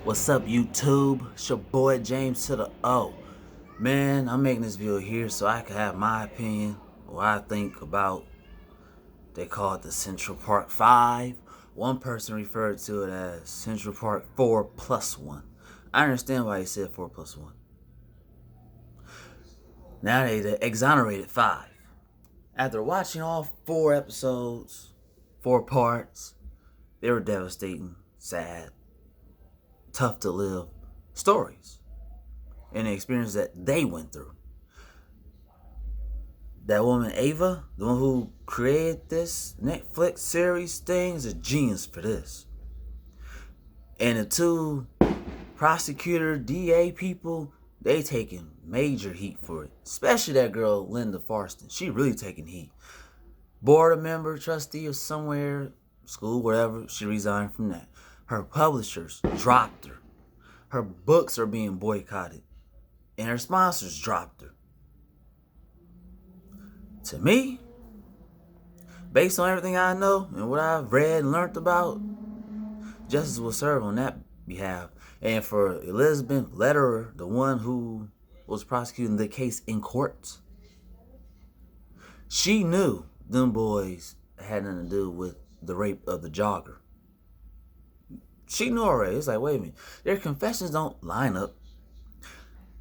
What's up, YouTube? It's your boy James to the O. Man, I'm making this video here so I can have my opinion, what I think about. They call it the Central Park 5. One person referred to it as Central Park 4 plus 1. I understand why he said 4 plus 1. Now they exonerated 5. After watching all 4 episodes, 4 parts, they were devastating, sad, tough to live stories and the experience that they went through. That woman Ava, the one who created this Netflix series thing, is a genius for this. And the two prosecutor DA people, they taking major heat for it. Especially that girl Linda Farston. She really taking heat. Board member, trustee of somewhere, school, whatever, she resigned from that. Her publishers dropped her. Her books are being boycotted. And her sponsors dropped her. To me, based on everything I know and what I've read and learned about, justice was served on that behalf. And for Elizabeth Lederer, the one who was prosecuting the case in court, she knew them boys had nothing to do with the rape of the jogger. She knew already. It's like, wait a minute. Their confessions don't line up.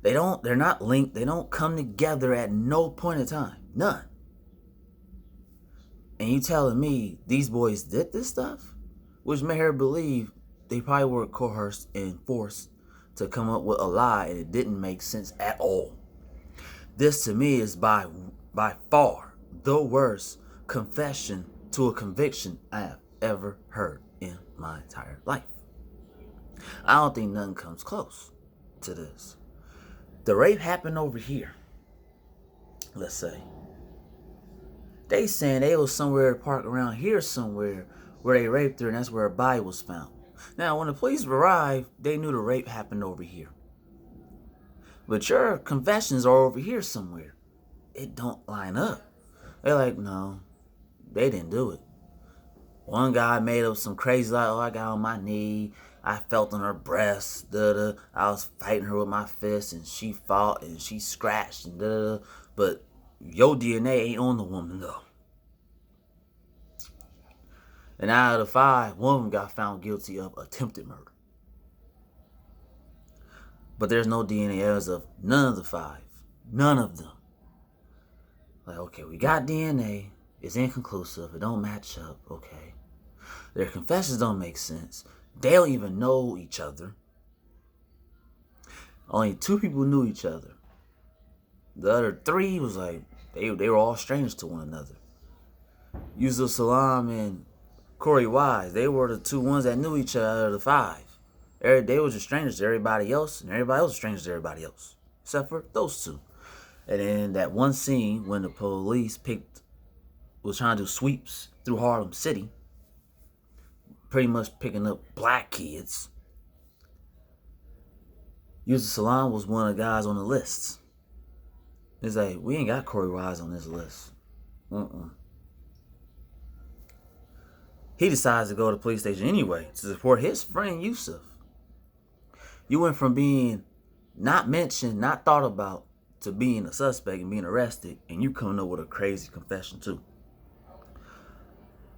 They're not linked. They don't come together at no point in time. None. And you telling me these boys did this stuff? Which made her believe they probably were coerced and forced to come up with a lie, and it didn't make sense at all. This to me is by far the worst confession to a conviction I have ever heard in my entire life. I don't think nothing comes close to this. The rape happened over here, let's say. They saying they was somewhere parked around here somewhere where they raped her, and that's where her body was found. Now, when the police arrived, they knew the rape happened over here. But your confessions are over here somewhere. It don't line up. They're like, no, they didn't do it. One guy made up some crazy, like, oh, I got on my knee, I felt on her breast, I was fighting her with my fist, and she fought, and she scratched, and But your DNA ain't on the woman, though. And out of the 5, one of them got found guilty of attempted murder. But there's no DNA as of none of the 5. None of them. Like, okay, we got DNA. It's inconclusive. It don't match up. Okay. Their confessions don't make sense. They don't even know each other. Only 2 people knew each other. The other 3 was like, they were all strangers to one another. Yusuf Salam and Corey Wise, they were the 2 ones that knew each other out of the 5. They were just strangers to everybody else, and everybody else was strangers to everybody else. Except for those 2. And then that one scene when the police was trying to do sweeps through Harlem City, pretty much picking up black kids. Yusuf Salam was one of the guys on the list. It's like, we ain't got Corey Wise on this list. He decides to go to the police station anyway to support his friend Yusuf. You went from being not mentioned, not thought about, to being a suspect and being arrested, and you coming up with a crazy confession too.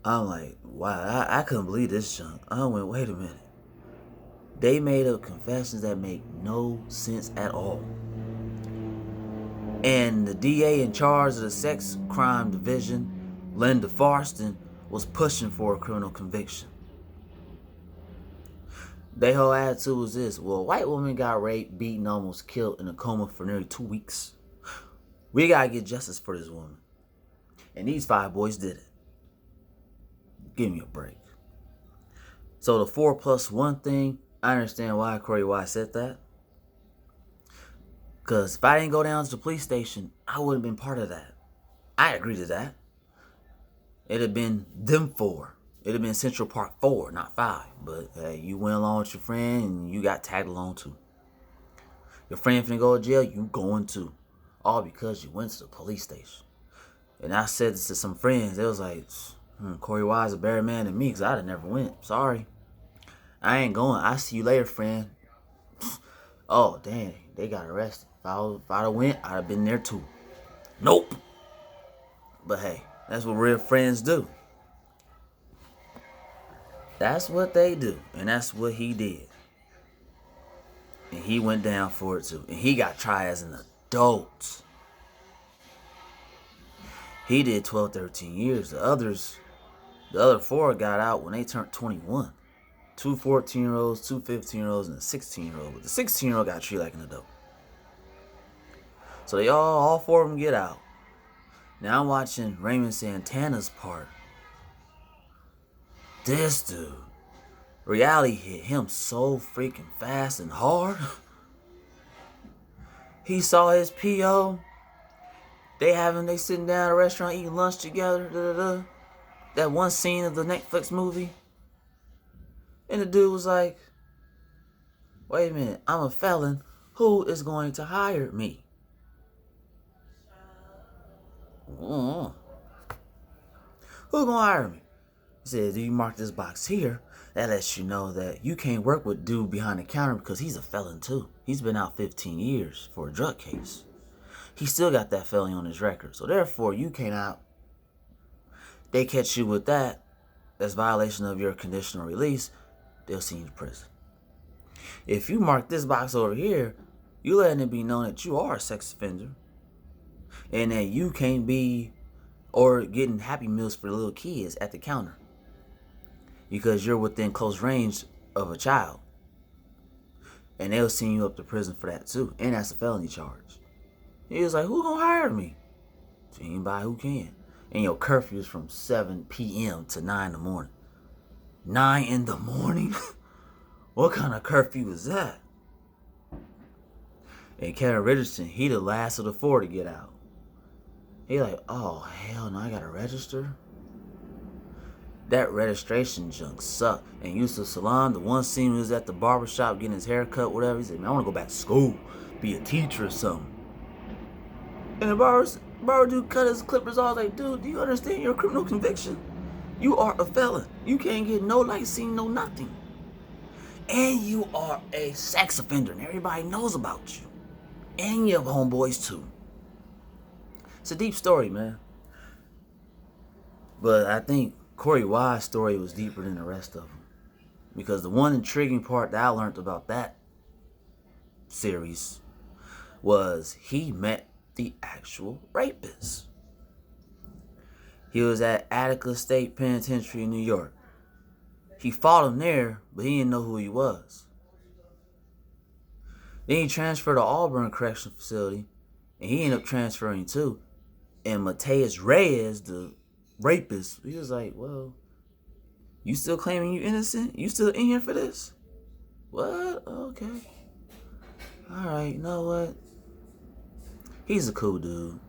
I'm like, wow, I couldn't believe this junk. I went, wait a minute. They made up confessions that make no sense at all. And the DA in charge of the sex crime division, Linda Farston, was pushing for a criminal conviction. Their whole attitude was this: well, a white woman got raped, beaten, almost killed, in a coma for nearly 2 weeks. We gotta get justice for this woman. And these 5 boys did it. Give me a break. So the 4 plus 1 thing, I understand why Corey Wise said that. Because if I didn't go down to the police station, I wouldn't have been part of that. I agree to that. It'd have been them 4. It'd have been Central Park 4, not 5. But hey, you went along with your friend and you got tagged along too. Your friend finna go to jail, you going too. All because you went to the police station. And I said this to some friends. They was like, Corey Wise is a better man than me because I'd have never went. Sorry. I ain't going. I see you later, friend. Oh, dang, they got arrested. If I'd have went, I'd have been there too. Nope. But hey, that's what real friends do. That's what they do. And that's what he did. And he went down for it too. And he got tried as an adult. He did 12, 13 years. The other four got out when they turned 21. Two 14-year-olds, two 15-year-olds, and a 16-year-old. But the 16-year-old got treated like an adult. So they all four of them get out. Now I'm watching Raymond Santana's part. This dude, reality hit him so freaking fast and hard. He saw his PO. They sitting down at a restaurant eating lunch together. That one scene of the Netflix movie. And the dude was like, wait a minute, I'm a felon. Who is going to hire me? Who's going to hire me? He said, do you mark this box here? That lets you know that you can't work with dude behind the counter because he's a felon too. He's been out 15 years for a drug case. He still got that felony on his record. So therefore, you can't out. They catch you with that. That's violation of your conditional release. They'll send you to prison. If you mark this box over here, you letting it be known that you are a sex offender. And that you can't be or getting Happy Meals for little kids at the counter. Because you're within close range of a child. And they'll send you up to prison for that too. And that's a felony charge. He was like, who gonna hire me? Anybody who can. And your curfew is from 7 p.m. to 9 in the morning. 9 in the morning? What kind of curfew is that? And Kevin Richardson, he the last of the four to get out. He like, oh, hell no, I gotta register? That registration junk sucked. And Yusuf Salam, the one scene was at the barbershop getting his hair cut, whatever. He said, man, I want to go back to school, be a teacher or something. And the barber dude cut his clippers off. Like, dude, do you understand your criminal conviction? You are a felon. You can't get no license, no nothing. And you are a sex offender, and everybody knows about you. And you have homeboys too. It's a deep story, man. But I think Corey Wise's story was deeper than the rest of them. Because the one intriguing part that I learned about that series was he met the actual rapist. He was at Attica State Penitentiary in New York. He fought him there, but he didn't know who he was. Then he transferred to Auburn Correctional Facility, and he ended up transferring too. And Mateus Reyes, the rapist, he was like, well, you still claiming you innocent? You still in here for this? What? Okay. Alright, you know what? He's a cool dude.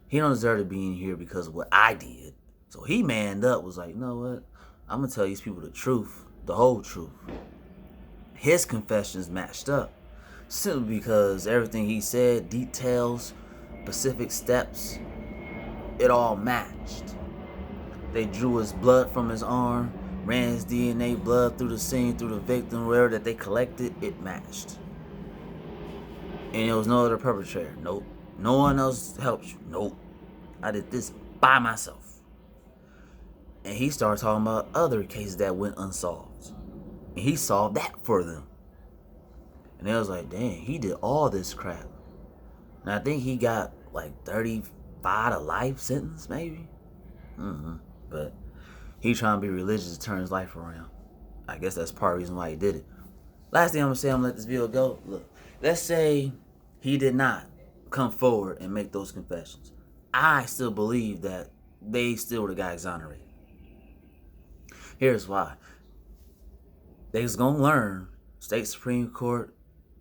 He don't deserve to be in here because of what I did. So he manned up, was like, you know what? I'm going to tell these people the truth, the whole truth. His confessions matched up. Simply because everything he said, details, specific steps, it all matched. They drew his blood from his arm, ran his DNA blood through the scene, through the victim, wherever that they collected, it matched. And there was no other perpetrator. Nope. No one else helped you. Nope. I did this by myself. And he started talking about other cases that went unsolved. And he solved that for them. And they was like, dang, he did all this crap. And I think he got like 35 to life sentence, maybe. But he trying to be religious to turn his life around. I guess that's part of the reason why he did it. Last thing I'm going to say, I'm going to let this video go. Look, let's say he did not come forward and make those confessions. I still believe that they still would have got exonerated. Here's why. They was going to learn, State Supreme Court,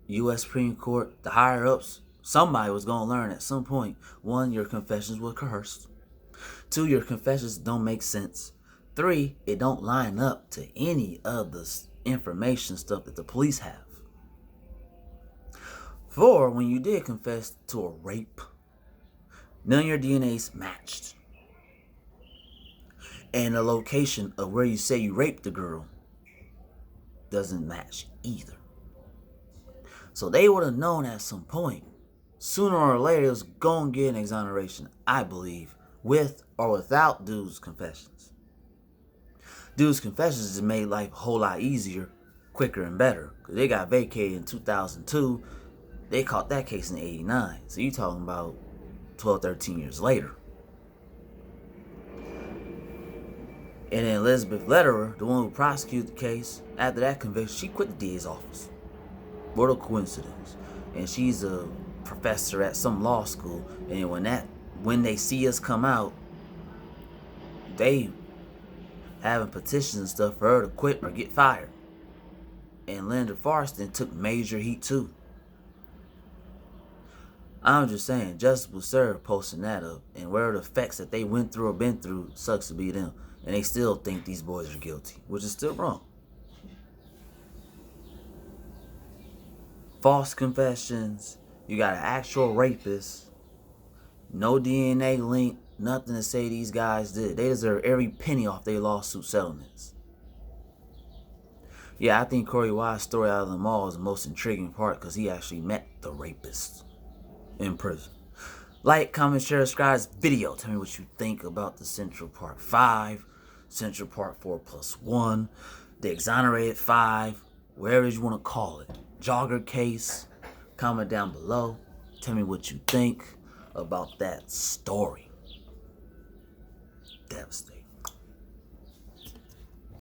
U.S. Supreme Court, the higher-ups, somebody was going to learn at some point. 1, your confessions were coerced. 2, your confessions don't make sense. 3, it don't line up to any of the information stuff that the police have. 4, when you did confess to a rape, none of your DNA's matched. And the location of where you say you raped the girl doesn't match either. So they would have known at some point, sooner or later, it was going to get an exoneration, I believe, with or without dude's confessions. Dude's confessions just made life a whole lot easier, quicker, and better. Because they got vacated in 2002. They caught that case in 89. So you're talking about 12, 13 years later. And then Elizabeth Lederer, the one who prosecuted the case, after that conviction, she quit the DA's office. What a coincidence. And she's a professor at some law school. And when they see us come out, they having petitions and stuff for her to quit or get fired. And Linda Farston took major heat too. I'm just saying, justice was served posting that up. And whatever the effects that they went through or been through, sucks to be them. And they still think these boys are guilty, which is still wrong. False confessions. You got an actual rapist. No DNA link. Nothing to say these guys did. They deserve every penny off their lawsuit settlements. Yeah, I think Corey Wise's story out of them all is the most intriguing part because he actually met the rapist in prison. Like, comment, share, subscribe this video. Tell me what you think about the Central Park 5, Central Park 4+1, the Exonerated 5, wherever you want to call it. Jogger case. Comment down below. Tell me what you think about that story. Devastating.